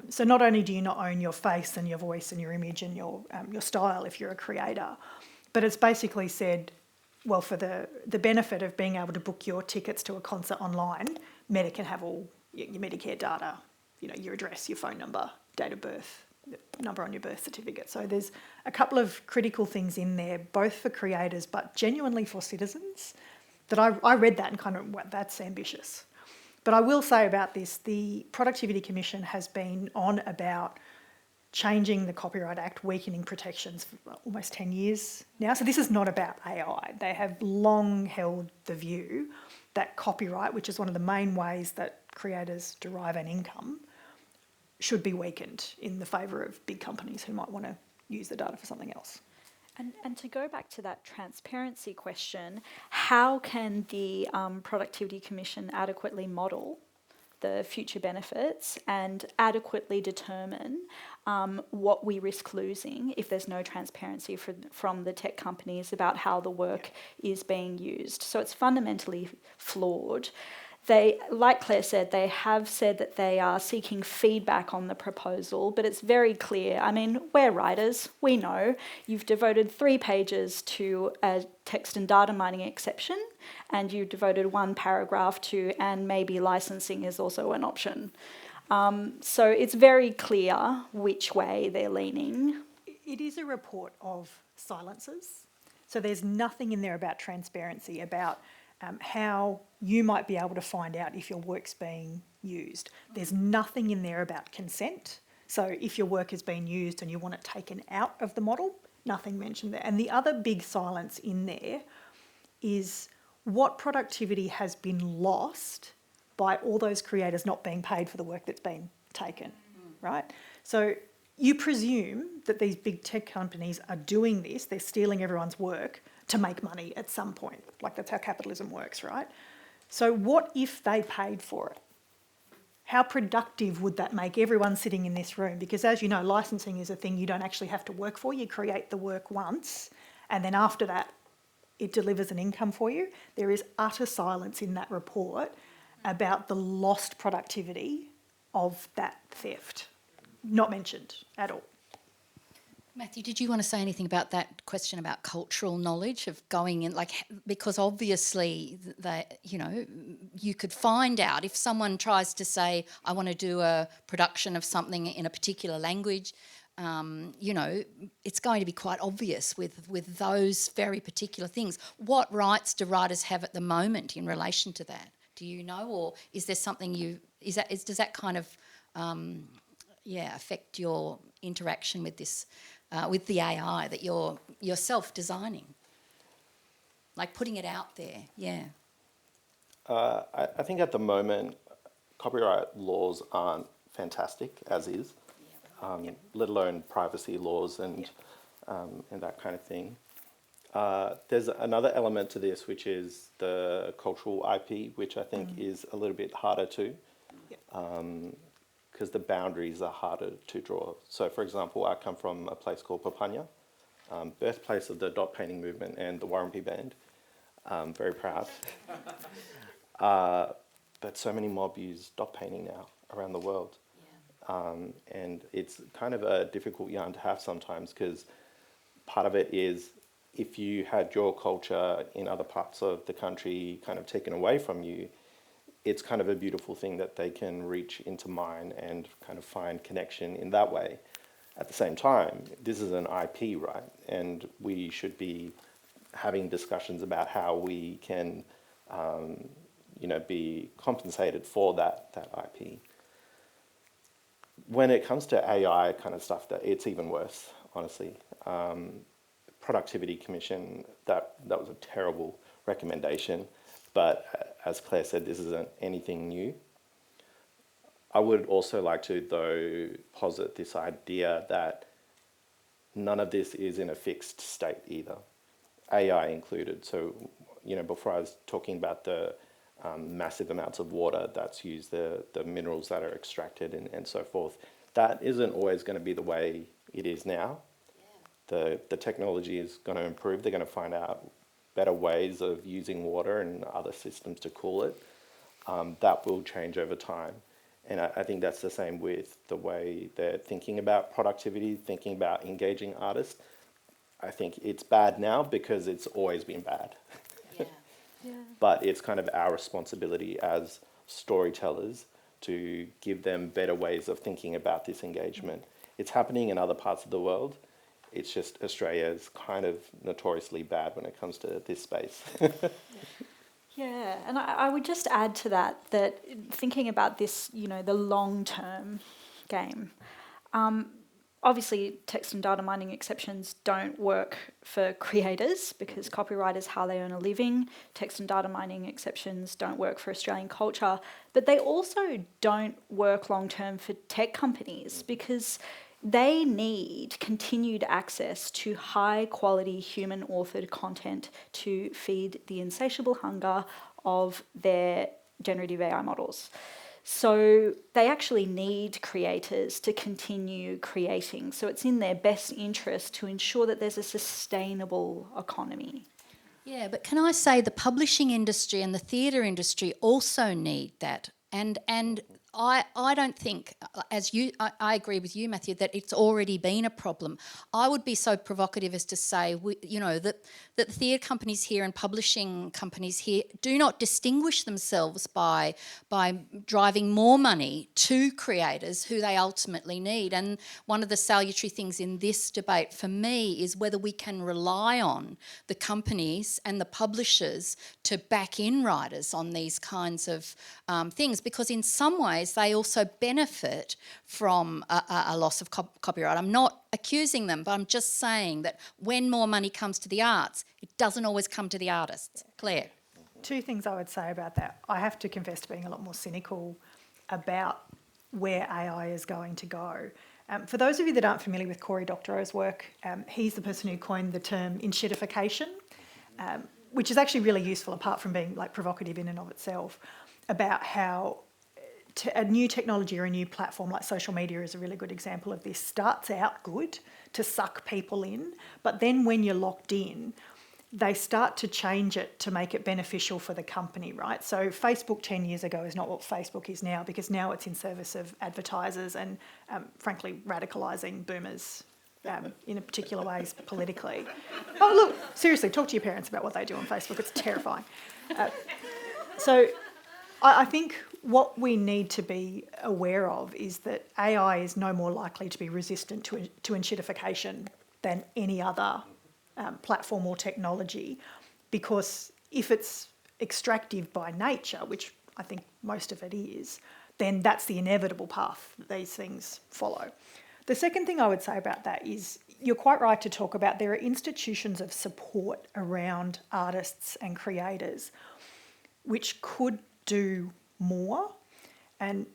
So not only do you not own your face and your voice and your image and your style if you're a creator, but it's basically said, well, for the benefit of being able to book your tickets to a concert online, Meta can have all your Medicare data, your address, your phone number, date of birth, number on your birth certificate. So there's a couple of critical things in there, both for creators but genuinely for citizens, that I read that and kind of, well, that's ambitious. But I will say about this, the Productivity Commission has been on about changing the Copyright Act, weakening protections for almost 10 years now. So this is not about AI. They have long held the view that copyright, which is one of the main ways that creators derive an income, should be weakened in the favour of big companies who might want to use the data for something else. And to go back to that transparency question, how can the Productivity Commission adequately model the future benefits and adequately determine what we risk losing if there's no transparency from the tech companies about how the work is being used? So it's fundamentally flawed. They, like Claire said, they have said that they are seeking feedback on the proposal, but it's very clear. I mean, we're writers, we know. You've devoted 3 pages to a text and data mining exception, and you've devoted 1 paragraph to, and maybe licensing is also an option. So it's very clear which way they're leaning. It is a report of silences. So there's nothing in there about transparency, about how you might be able to find out if your work's being used. There's nothing in there about consent. So if your work has been used and you want it taken out of the model, nothing mentioned there. And the other big silence in there is what productivity has been lost by all those creators not being paid for the work that's been taken, right? So you presume that these big tech companies are doing this, they're stealing everyone's work to make money at some point. Like, that's how capitalism works, right? So what if they paid for it? How productive would that make everyone sitting in this room? Because as you know, licensing is a thing you don't actually have to work for. You create the work once, and then after that, it delivers an income for you. There is utter silence in that report about the lost productivity of that theft. Not mentioned at all. Matthew, did you want to say anything about that question about cultural knowledge of going in, like, because obviously that, you know, you could find out if someone tries to say, I want to do a production of something in a particular language, you know, it's going to be quite obvious with those very particular things. What rights do writers have at the moment in relation to that? Do you know, or is there something does that kind of, affect your interaction with this? With the AI that you're self-designing, like putting it out there, yeah. I think at the moment, copyright laws aren't fantastic as is, let alone privacy laws and that kind of thing. There's another element to this, which is the cultural IP, which I think is a little bit harder too. Because the boundaries are harder to draw. So, for example, I come from a place called Papunya, birthplace of the dot painting movement and the Warumpi Band. Very proud. But so many mob use dot painting now around the world. And it's kind of a difficult yarn to have sometimes, because part of it is if you had your culture in other parts of the country kind of taken away from you, it's kind of a beautiful thing that they can reach into mine and kind of find connection in that way. At the same time, this is an IP, right? And we should be having discussions about how we can, be compensated for that IP. When it comes to AI kind of stuff, that it's even worse, honestly. Productivity Commission, that was a terrible recommendation. But as Claire said, this isn't anything new. I would also like to, though, posit this idea that none of this is in a fixed state either, AI included. So, before I was talking about the massive amounts of water that's used, the minerals that are extracted and so forth, that isn't always going to be the way it is now. Yeah. The technology is going to improve. They're going to find out better ways of using water and other systems to cool it. That will change over time. And I think that's the same with the way they're thinking about productivity, thinking about engaging artists. I think it's bad now because it's always been bad. Yeah. But it's kind of our responsibility as storytellers to give them better ways of thinking about this engagement. It's happening in other parts of the world. It's just Australia is kind of notoriously bad when it comes to this space. Yeah, and I would just add to that thinking about this, the long-term game, obviously text and data mining exceptions don't work for creators because copyright is how they earn a living. Text and data mining exceptions don't work for Australian culture, but they also don't work long-term for tech companies because they need continued access to high-quality human-authored content to feed the insatiable hunger of their generative AI models. So they actually need creators to continue creating. So it's in their best interest to ensure that there's a sustainable economy. Yeah, but can I say the publishing industry and the theatre industry also need that? And I don't think, I agree with you, Matthew, that it's already been a problem. I would be so provocative as to say, that theatre companies here and publishing companies here do not distinguish themselves by driving more money to creators who they ultimately need. And one of the salutary things in this debate for me is whether we can rely on the companies and the publishers to back in writers on these kinds of things, because in some ways they also benefit from a loss of copyright. I'm not accusing them, but I'm just saying that when more money comes to the arts, it doesn't always come to the artists. Claire? two things I would say about that. I have to confess to being a lot more cynical about where AI is going to go. For those of you that aren't familiar with Cory Doctorow's work, he's the person who coined the term enshittification, which is actually really useful apart from being like provocative in and of itself, about how a new technology or a new platform like social media is a really good example of this. Starts out good to suck people in, but then when you're locked in, they start to change it to make it beneficial for the company, right? So Facebook 10 years ago is not what Facebook is now, because now it's in service of advertisers and, frankly, radicalising boomers in particular ways politically. Oh, look, seriously, talk to your parents about what they do on Facebook. It's terrifying. So I think what we need to be aware of is that AI is no more likely to be resistant to enshittification than any other platform or technology, because if it's extractive by nature, which I think most of it is, then that's the inevitable path that these things follow. The second thing I would say about that is you're quite right to talk about there are institutions of support around artists and creators which could do more. And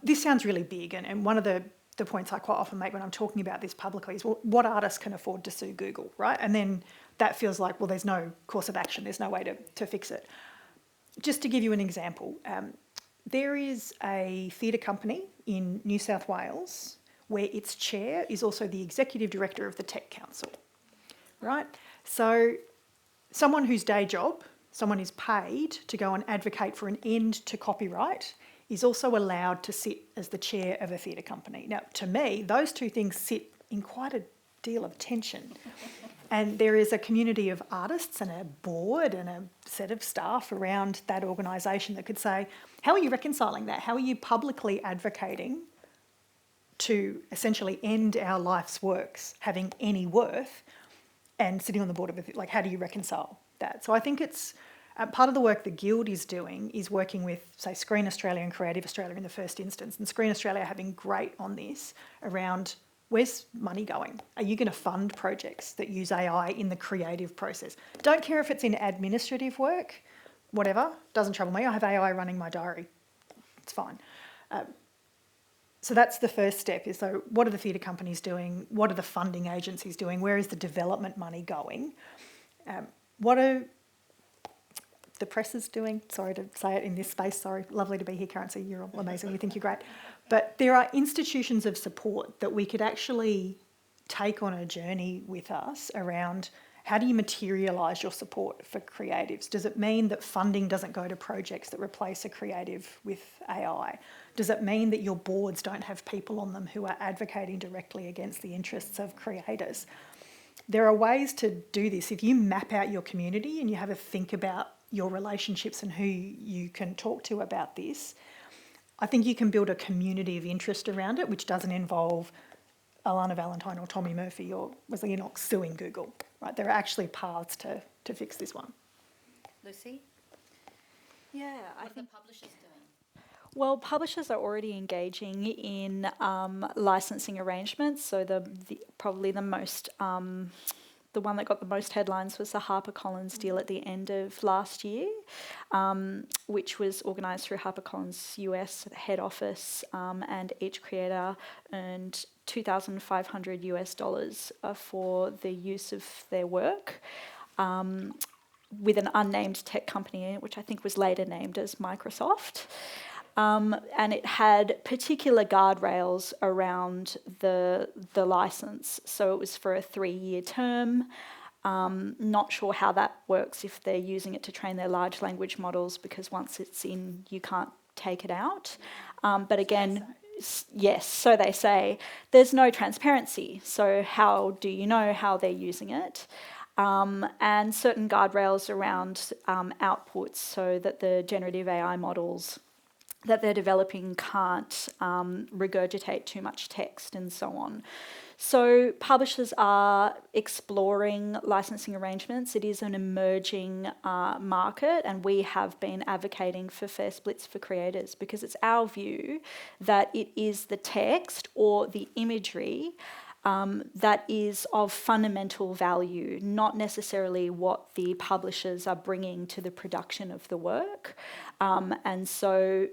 this sounds really big, and one of the points I quite often make when I'm talking about this publicly is, well, what artist can afford to sue Google, right? And then that feels like, well, there's no course of action, there's no way to fix it. Just to give you an example, there is a theatre company in New South Wales where its chair is also the executive director of the Tech Council, right? So someone whose day job, someone is paid to go and advocate for an end to copyright, is also allowed to sit as the chair of a theatre company. Now, to me, those two things sit in quite a deal of tension. And there is a community of artists and a board and a set of staff around that organisation that could say, how are you reconciling that? How are you publicly advocating to essentially end our life's works having any worth and sitting on the board of it? Like, how do you reconcile that? So I think it's part of the work the Guild is doing is working with, say, Screen Australia and Creative Australia in the first instance, and Screen Australia have been great on this around where's money going? Are you going to fund projects that use AI in the creative process? Don't care if it's in administrative work, whatever, doesn't trouble me. I have AI running my diary. It's fine. So that's the first step is, so what are the theatre companies doing? What are the funding agencies doing? Where is the development money going? What are the press is doing? Sorry to say it in this space. Sorry, lovely to be here, Currency. You're all amazing. We think you're great. But there are institutions of support that we could actually take on a journey with us around how do you materialise your support for creatives? Does it mean that funding doesn't go to projects that replace a creative with AI? Does it mean that your boards don't have people on them who are advocating directly against the interests of creators? There are ways to do this. If you map out your community and you have a think about your relationships and who you can talk to about this, I think you can build a community of interest around it, which doesn't involve Alana Valentine or Tommy Murphy or Wesley Enoch suing Google. Right? There are actually paths to fix this one. Lucy? Yeah, What are the publishers doing? Well, publishers are already engaging in licensing arrangements. So probably the most the one that got the most headlines was the HarperCollins deal at the end of last year, which was organised through HarperCollins US head office, and each creator earned $2,500 for the use of their work, with an unnamed tech company in it, which I think was later named as Microsoft. And it had particular guardrails around the license. So it was for a 3-year term. Not sure how that works if they're using it to train their large language models, because once it's in, you can't take it out. But again, yes, so they say, there's no transparency. So how do you know how they're using it? And certain guardrails around outputs, so that the generative AI models that they're developing can't regurgitate too much text and so on. So publishers are exploring licensing arrangements. It is an emerging market, and we have been advocating for fair splits for creators, because it's our view that it is the text or the imagery that is of fundamental value, not necessarily what the publishers are bringing to the production of the work. And so,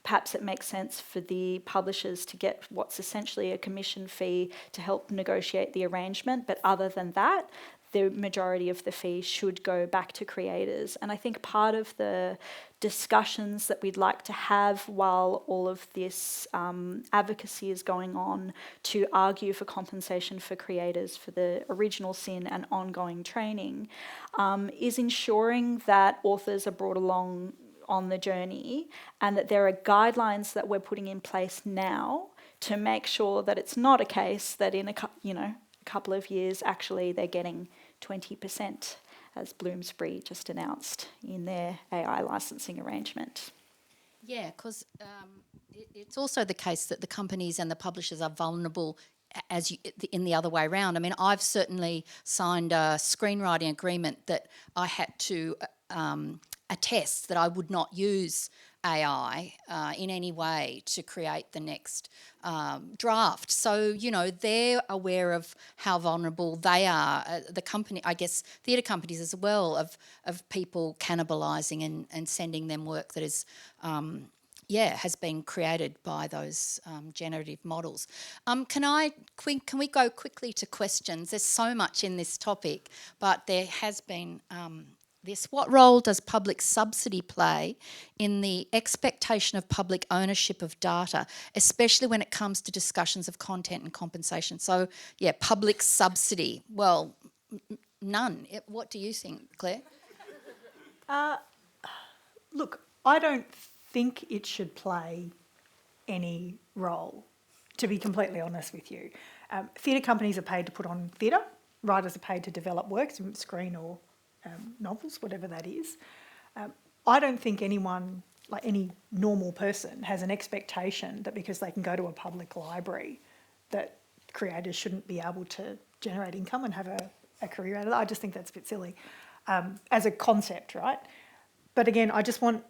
perhaps it makes sense for the publishers to get what's essentially a commission fee to help negotiate the arrangement. But other than that, the majority of the fee should go back to creators. And I think part of the discussions that we'd like to have while all of this advocacy is going on to argue for compensation for creators for the original sin and ongoing training is ensuring that authors are brought along on the journey and that there are guidelines that we're putting in place now to make sure that it's not a case that in a couple of years actually they're getting 20%, as Bloomsbury just announced in their AI licensing arrangement. Yeah, because it's also the case that the companies and the publishers are vulnerable in the other way around. I mean, I've certainly signed a screenwriting agreement that I had to attest that I would not use AI in any way to create the next draft. So, they're aware of how vulnerable they are, the company, I guess, theatre companies as well, of people cannibalising and sending them work that is, has been created by those generative models. Can we go quickly to questions? There's so much in this topic, but there has been this. What role does public subsidy play in the expectation of public ownership of data, especially when it comes to discussions of content and compensation? So, public subsidy. Well, none. What do you think, Claire? Look, I don't think it should play any role, to be completely honest with you. Theatre companies are paid to put on theatre. Writers are paid to develop works, screen or novels, whatever that is. I don't think anyone, like any normal person, has an expectation that because they can go to a public library that creators shouldn't be able to generate income and have a career out of that. I just think that's a bit silly as a concept, right? But again, I just want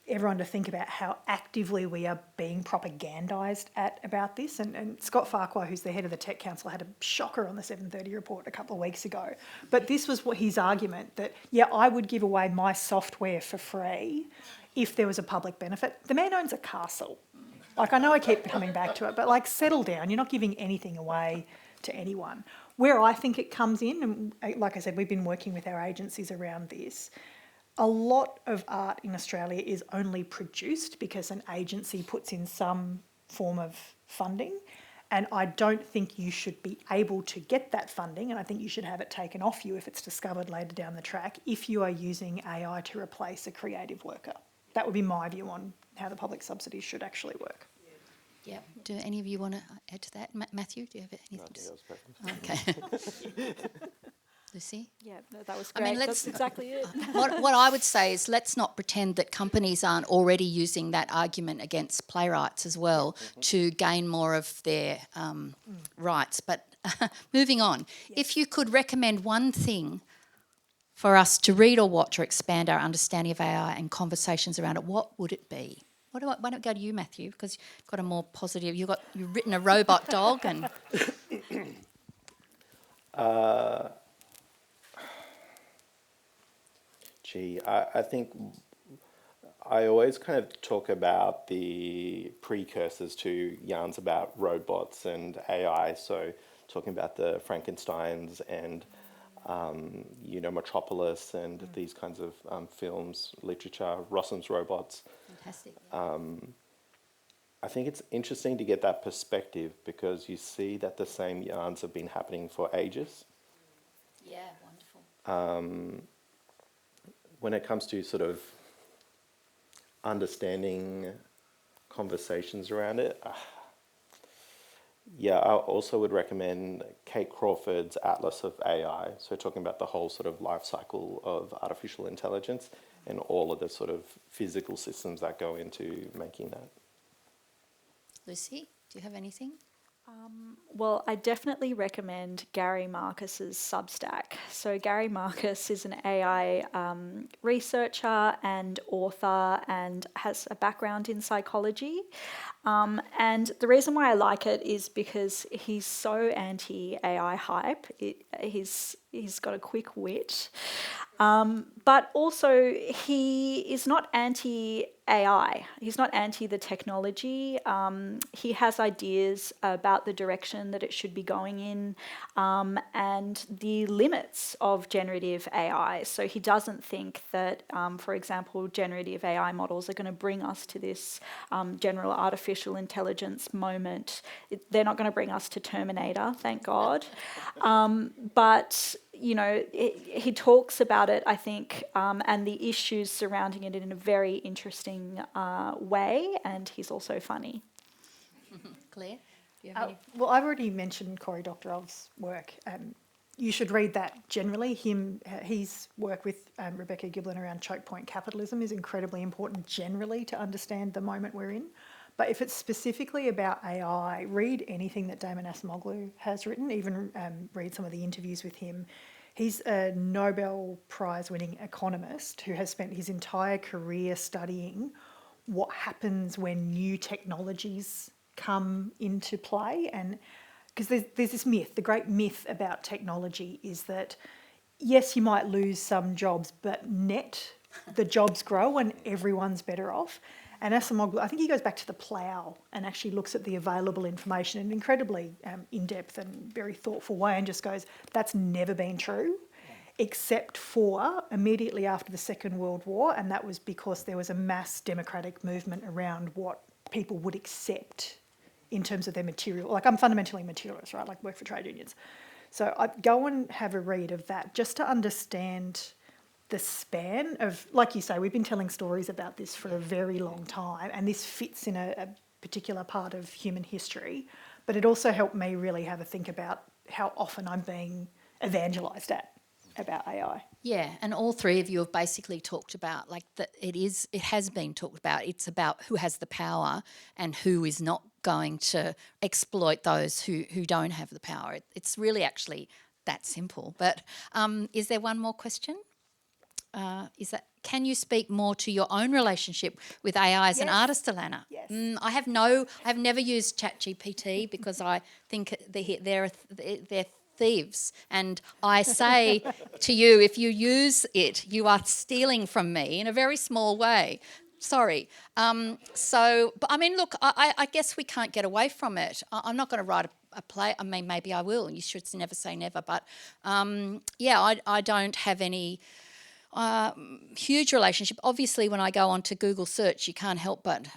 everyone to think about how actively we are being propagandised about this. And Scott Farquhar, who's the head of the Tech Council, had a shocker on the 7:30 report a couple of weeks ago. But this was his argument that, I would give away my software for free if there was a public benefit. The man owns a castle. I know I keep coming back to it, but settle down. You're not giving anything away to anyone. Where I think it comes in, and like I said, we've been working with our agencies around this. A lot of art in Australia is only produced because an agency puts in some form of funding, and I don't think you should be able to get that funding, and I think you should have it taken off you if it's discovered later down the track if you are using AI to replace a creative worker. That would be my view on how the public subsidies should actually work. Yeah. Do any of you want to add to that? Matthew, do you have anything to say? Okay. Lucy? Yeah, that was great. I mean, that's exactly it. What I would say is let's not pretend that companies aren't already using that argument against playwrights as well to gain more of their rights. But moving on, if you could recommend one thing for us to read or watch or expand our understanding of AI and conversations around it, what would it be? Why don't we go to you, Matthew, because you've got a more positive. You've written a robot dog and. I think I always kind of talk about the precursors to yarns about robots and AI. So talking about the Frankensteins and Metropolis and these kinds of films, literature, Rossum's robots. Fantastic. I think it's interesting to get that perspective because you see that the same yarns have been happening for ages. Yeah, wonderful. When it comes to sort of understanding conversations around it, I also would recommend Kate Crawford's Atlas of AI. So talking about the whole sort of life cycle of artificial intelligence and all of the sort of physical systems that go into making that. Lucy, do you have anything? Well, I definitely recommend Gary Marcus's Substack. So Gary Marcus is an AI researcher and author and has a background in psychology. And the reason why I like it is because he's so anti-AI hype. He's got a quick wit. But also, he is not anti-AI. He's not anti the technology. He has ideas about the direction that it should be going in and the limits of generative AI. So he doesn't think that, for example, generative AI models are going to bring us to this general artificial intelligence moment. They're not going to bring us to Terminator, thank God. But he talks about it, I think, and the issues surrounding it in a very interesting way, and he's also funny. Claire, do you have any? Well, I've already mentioned Cory Doctorow's work. You should read that generally. His work with Rebecca Giblin around choke point capitalism is incredibly important generally to understand the moment we're in. But if it's specifically about AI, read anything that Damon Acemoglu has written, even read some of the interviews with him. He's a Nobel Prize-winning economist who has spent his entire career studying what happens when new technologies come into play. And because there's this myth, the great myth about technology is that, yes, you might lose some jobs, but net, the jobs grow and everyone's better off. And Acemoglu, I think he goes back to the plough and actually looks at the available information in an incredibly in-depth and very thoughtful way and just goes, that's never been true, except for immediately after the Second World War, and that was because there was a mass democratic movement around what people would accept in terms of their material. Like, I'm fundamentally a materialist, right? Like, work for trade unions. So I'd go and have a read of that just to understand the span of, like you say, we've been telling stories about this for a very long time, and this fits in a particular part of human history. But it also helped me really have a think about how often I'm being evangelised about AI. Yeah, and all three of you have basically talked about like that it has been talked about. It's about who has the power and who is not going to exploit those who don't have the power. It's really actually that simple. But is there one more question? Can you speak more to your own relationship with AI as an Yes. artist, Alana? Yes. I have never used ChatGPT because I think they're thieves, and I say to you, if you use it, you are stealing from me in a very small way. Sorry. But I mean, look, I guess we can't get away from it. I'm not going to write a play. I mean, maybe I will. You should never say never. But I don't have any huge relationship. Obviously, when I go onto Google search, you can't help but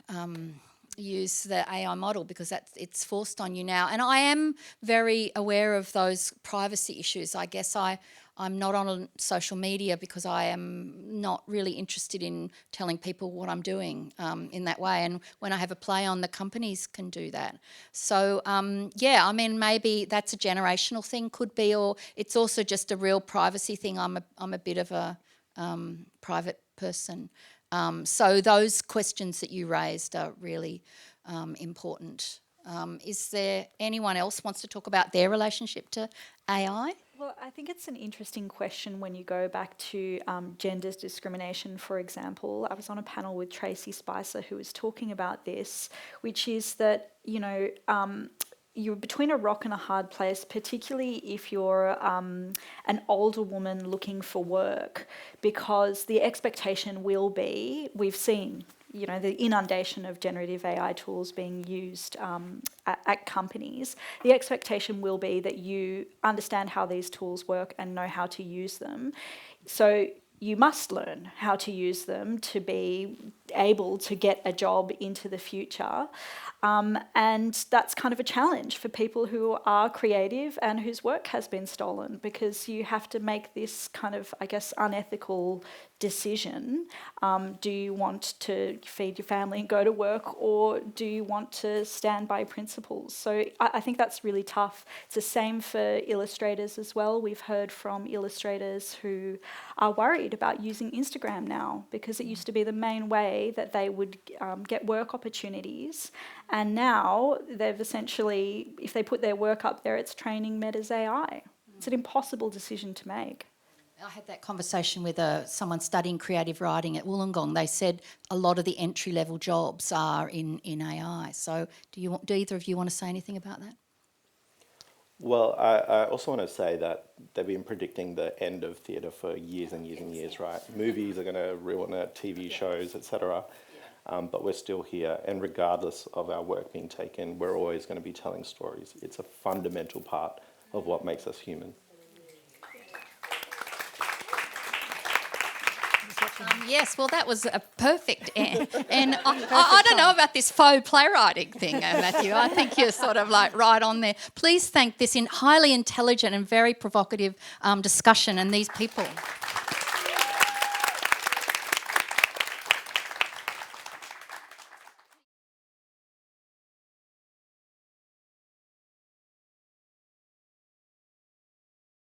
use the AI model because it's forced on you now. And I am very aware of those privacy issues. I guess I'm not on social media because I am not really interested in telling people what I'm doing in that way. And when I have a play on, the companies can do that. So, I mean, maybe that's a generational thing, could be, or it's also just a real privacy thing. I'm a bit of a private person. So those questions that you raised are really important. Is there anyone else wants to talk about their relationship to AI? Well, I think it's an interesting question when you go back to gender discrimination, for example. I was on a panel with Tracy Spicer who was talking about this, which is that, you're between a rock and a hard place, particularly if you're an older woman looking for work, because the expectation will be, we've seen, the inundation of generative AI tools being used at companies. The expectation will be that you understand how these tools work and know how to use them. So you must learn how to use them to be able to get a job into the future. And that's kind of a challenge for people who are creative and whose work has been stolen, because you have to make this kind of, I guess, unethical decision. Do you want to feed your family and go to work, or do you want to stand by principles? So I think that's really tough. It's the same for illustrators as well. We've heard from illustrators who are worried about using Instagram now, because it used to be the main way that they would get work opportunities. And now they've essentially, if they put their work up there, it's training Meta's AI. It's an impossible decision to make. I had that conversation with someone studying creative writing at Wollongong. They said a lot of the entry-level jobs are in AI. So do either of you want to say anything about that? Well, I also want to say that they've been predicting the end of theatre for years and years and years, right? Movies are going to ruin it, TV shows, etc. But we're still here, and regardless of our work being taken, we're always going to be telling stories. It's a fundamental part of what makes us human. Yes, well, that was a perfect and I don't know about this faux playwriting thing, Matthew. I think you're sort of like right on there. Please thank this highly intelligent and very provocative discussion and these people.